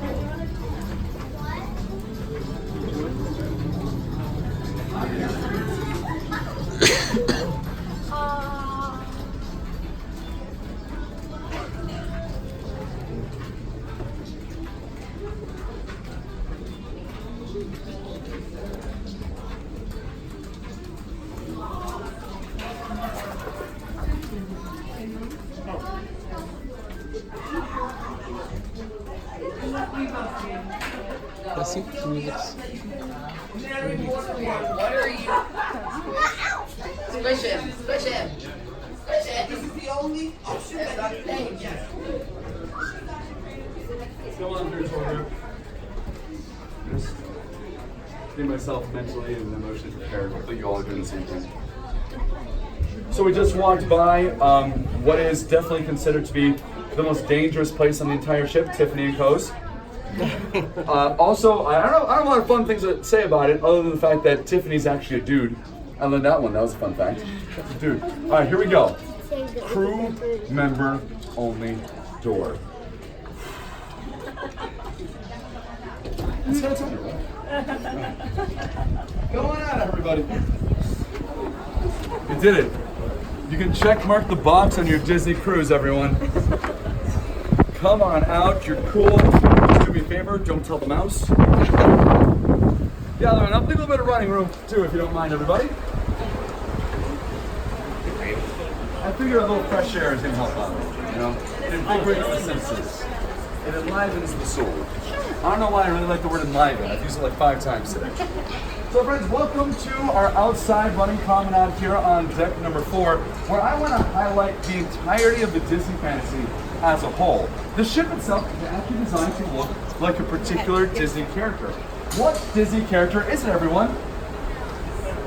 Así, amigos. Squish him. Squish him. Squish it. This is the only option that you have. Come on through, Tori. Just get myself mentally and emotionally prepared. Hopefully you all are doing the same thing. So we just walked by what is definitely considered to be the most dangerous place on the entire ship, Tiffany & Co.'s. Also, I don't have a lot of fun things to say about it, other than the fact that Tiffany's actually a dude. I learned that one. That was a fun fact. That's a dude. All right, here we go. Crew member only door. That's how it's under, right? Going on, everybody. You did it. You can check mark the box on your Disney cruise, everyone. Come on out. You're cool. Do me a favor. Don't tell the mouse. Yeah, I'll leave a little bit of running room too, if you don't mind, everybody. I figure a little fresh air is going to help out. You know, it invigorates the senses. It enlivens the soul. I don't know why I really like the word enliven. I've used it like 5 times today. So friends, welcome to our outside running promenade here on deck number 4, where I want to highlight the entirety of the Disney Fantasy as a whole. The ship itself is actually designed to look like a particular Disney character. What Disney character is it, everyone?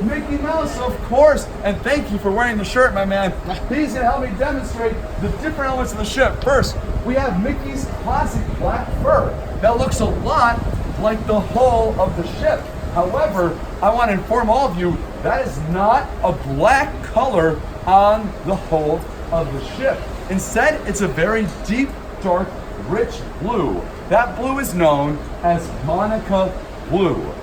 Mickey Mouse, of course, and thank you for wearing the shirt, my man. He's gonna help me demonstrate the different elements of the ship. First, we have Mickey's classic black fur that looks a lot like the hull of the ship. However, I want to inform all of you that is not a black color on the hull of the ship. Instead, it's a very deep, dark, rich blue. That blue is known as Monica blue.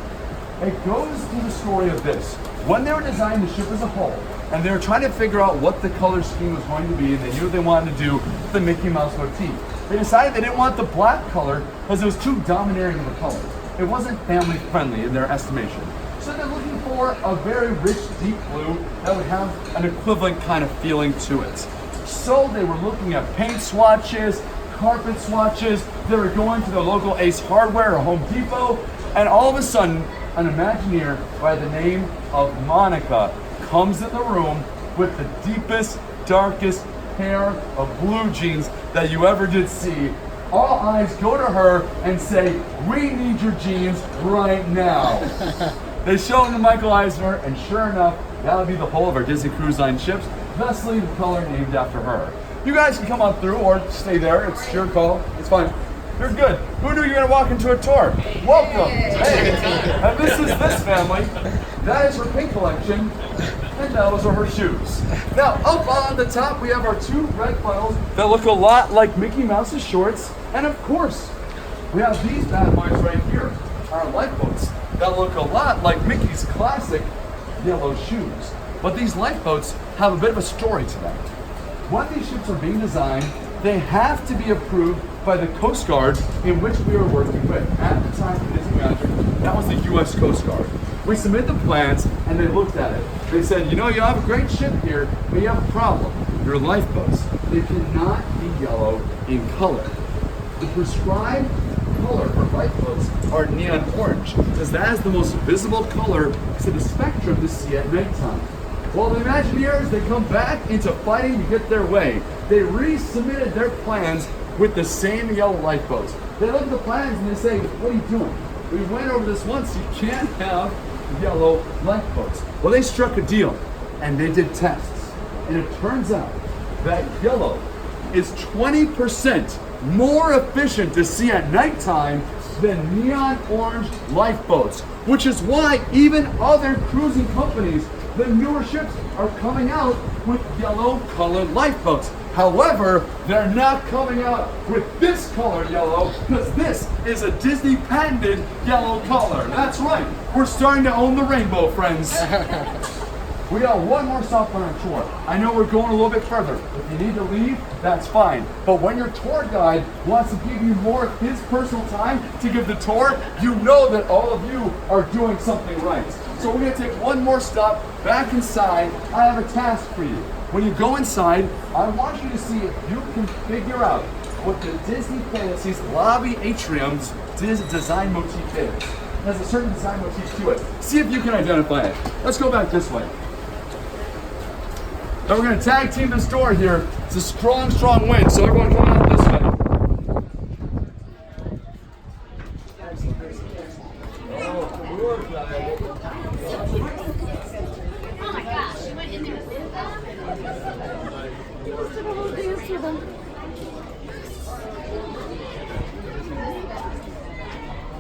It goes to the story of this. When they were designing the ship as a whole, and they were trying to figure out what the color scheme was going to be, and they knew they wanted to do the Mickey Mouse motif, they decided they didn't want the black color because it was too domineering of a color. it wasn't family friendly in their estimation. So they're looking for a very rich, deep blue that would have an equivalent kind of feeling to it. So they were looking at paint swatches, carpet swatches, they were going to the local Ace Hardware or Home Depot, and all of a sudden, an Imagineer by the name of Monica comes in the room with the deepest, darkest pair of blue jeans that you ever did see. All eyes go to her and say, "We need your jeans right now." They show them to Michael Eisner, and sure enough, that would be the whole of our Disney Cruise Line ships, thusly the color named after her. You guys can come on through or stay there. It's your call. It's fine. You're good. Who knew you were going to walk into a tour? Welcome. Hey. And this is this family. That is her pink collection, and those are her shoes. Now, up on the top, we have our two red funnels that look a lot like Mickey Mouse's shorts. And of course, we have these bad boys right here, our lifeboats, that look a lot like Mickey's classic yellow shoes. But these lifeboats have a bit of a story to them. When these ships are being designed, they have to be approved by the Coast Guard in which we are working with. At the time of Disney Magic, that was the U.S. Coast Guard. We submitted the plans and they looked at it. They said, you know, you have a great ship here, but you have a problem. Your lifeboats, they cannot be yellow in color. The prescribed color for lifeboats are neon orange, because that is the most visible color to the spectrum to see at nighttime. Well, the Imagineers, they come back into fighting to get their way. They resubmitted their plans with the same yellow lifeboats. They look at the plans and they say, what are you doing? We went over this once, you can't have yellow lifeboats. Well, they struck a deal and they did tests. And it turns out that yellow is 20% more efficient to see at nighttime than neon orange lifeboats, which is why even other cruising companies, the newer ships, are coming out with yellow colored lifeboats. However, they're not coming out with this color yellow, because this is a Disney patented yellow color. That's right, we're starting to own the rainbow, friends. We got one more stop on our tour. I know we're going a little bit further. If you need to leave, that's fine. But when your tour guide wants to give you more of his personal time to give the tour, you know that all of you are doing something right. So we're gonna take one more stop back inside. I have a task for you. When you go inside, I want you to see if you can figure out what the Disney Fantasy's lobby atrium's design motif is. It has a certain design motif to it. See if you can identify it. Let's go back this way. Now we're going to tag team this door here. It's a strong, strong wind, so everyone come out this way. Oh my gosh, she went in there and did that?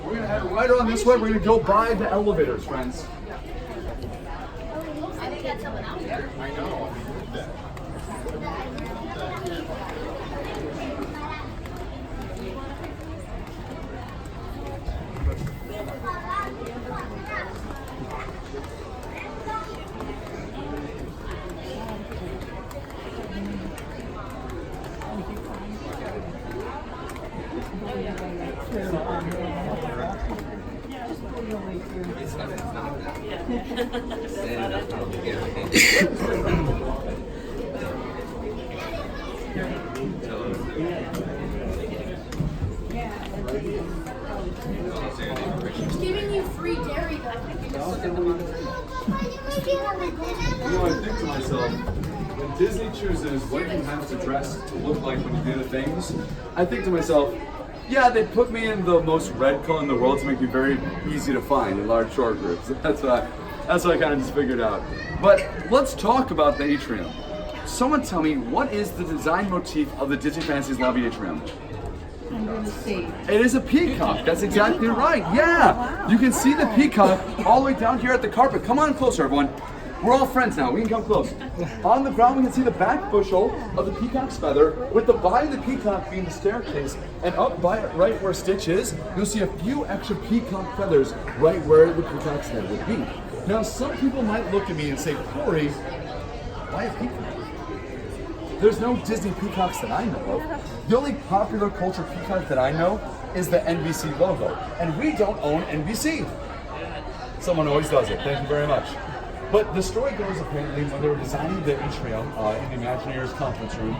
We're going to head right on this way. We're going to go by the elevators, friends. I think that's someone out there. I know. She's giving you free dairy though. You know, I think to myself, when Disney chooses what you have to dress to look like when you do the things, I think to myself, yeah, they put me in the most red color in the world to make me very easy to find in large tour groups. That's what I kind of just figured out. But let's talk about the atrium. Someone tell me, what is the design motif of the Disney Fantasy's lobby atrium? It is a peacock. That's exactly right. Yeah. You can see the peacock all the way down here at the carpet. Come on closer, everyone. We're all friends now. We can come close. On the ground, we can see the back bushel of the peacock's feather, with the body of the peacock being the staircase. And up by it, right where Stitch is, you'll see a few extra peacock feathers right where the peacock's head would be. Now, some people might look at me and say, Cory, why a peacock? There's no Disney peacocks that I know of. The only popular culture peacock that I know is the NBC logo, and we don't own NBC. Someone always does it. Thank you very much. But the story goes apparently when they were designing the atrium in the Imagineers conference room,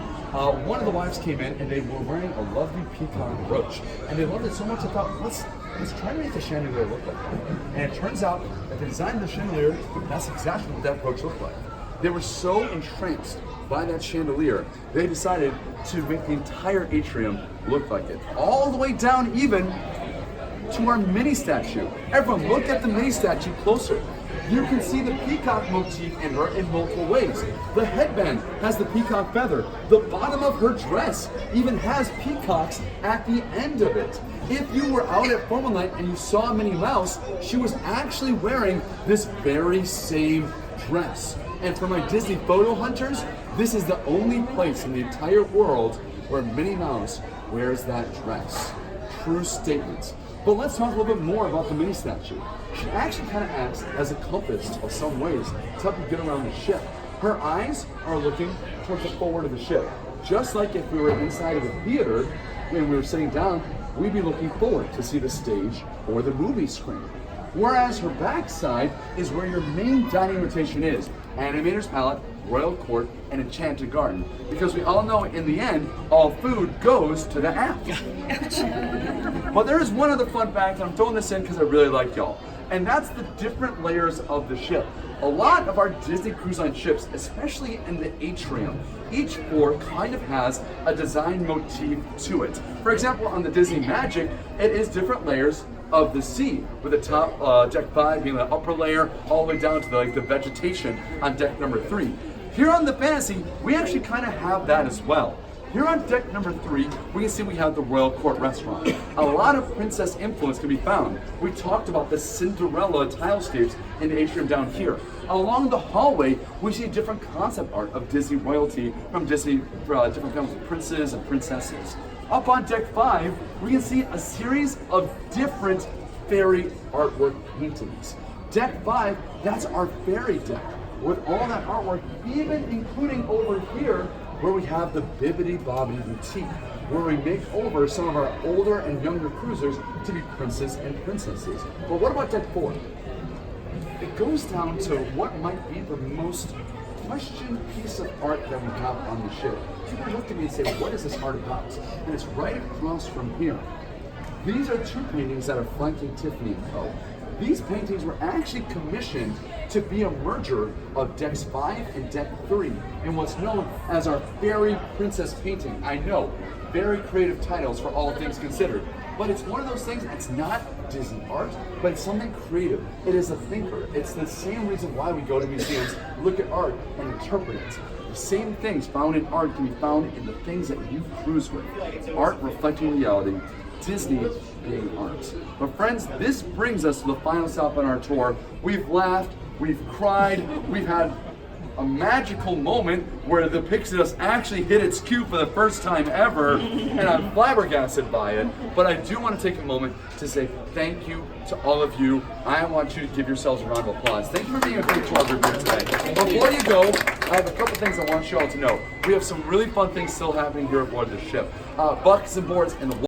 one of the wives came in and they were wearing a lovely peacock brooch, and they loved it so much they thought, let's try to make the chandelier look like that. And it turns out that they designed the chandelier, that's exactly what that brooch looked like. They were so entranced by that chandelier, they decided to make the entire atrium look like it, all the way down even to our mini statue. Everyone, look at the mini statue closer. You can see the peacock motif in her in multiple ways. The headband has the peacock feather. The bottom of her dress even has peacocks at the end of it. If you were out at Formal Night and you saw Minnie Mouse, she was actually wearing this very same dress. And for my Disney photo hunters, this is the only place in the entire world where Minnie Mouse wears that dress. True statement. But let's talk a little bit more about the mini statue. She actually kind of acts as a compass of some ways to help you get around the ship. Her eyes are looking towards the forward of the ship. Just like if we were inside of a theater and we were sitting down, we'd be looking forward to see the stage or the movie screen. Whereas her backside is where your main dining rotation is. Animator's Palette, Royal Court, and Enchanted Garden. Because we all know in the end, all food goes to the app. But there is one other fun fact, and I'm throwing this in because I really like y'all. And that's the different layers of the ship. A lot of our Disney Cruise Line ships, especially in the atrium, each floor kind of has a design motif to it. For example, on the Disney Magic, it is different layers of the sea, with the top deck 5 being the upper layer, all the way down to the vegetation on deck number 3. Here on the Fantasy, we actually kind of have that as well. Here on deck number 3, we can see we have the Royal Court restaurant. A lot of princess influence can be found. We talked about the Cinderella tilescapes in the atrium down here. Along the hallway, we see different concept art of Disney royalty from Disney, different families of princes and princesses. Up on deck 5, we can see a series of different fairy artwork paintings. Deck 5, that's our fairy deck, with all that artwork, even including over here, where we have the Bibbidi Bobbidi Boutique, where we make over some of our older and younger cruisers to be princes and princesses. But what about deck 4? It goes down to what might be the most questioned piece of art that we have on the ship. People look at me and say, what is this art about? And it's right across from here. These are 2 paintings that are flanking Tiffany & Co. These paintings were actually commissioned to be a merger of decks 5 and deck 3 in what's known as our Fairy Princess painting. I know, very creative titles for all things considered, but it's one of those things, it's not Disney art, but it's something creative. It is a thinker. It's the same reason why we go to museums, look at art, and interpret it. The same things found in art can be found in the things that you cruise with. Art reflecting reality, Disney being art. But friends, this brings us to the final stop on our tour. We've laughed, we've cried, we've had a magical moment where the pixie dust actually hit its cue for the first time ever, and I'm flabbergasted by it. But I do want to take a moment to say thank you to all of you. I want you to give yourselves a round of applause. Thank you for being a great tour group here today. Before you go, I have a couple things I want you all to know. We have some really fun things still happening here aboard the ship. Buckets and boards and the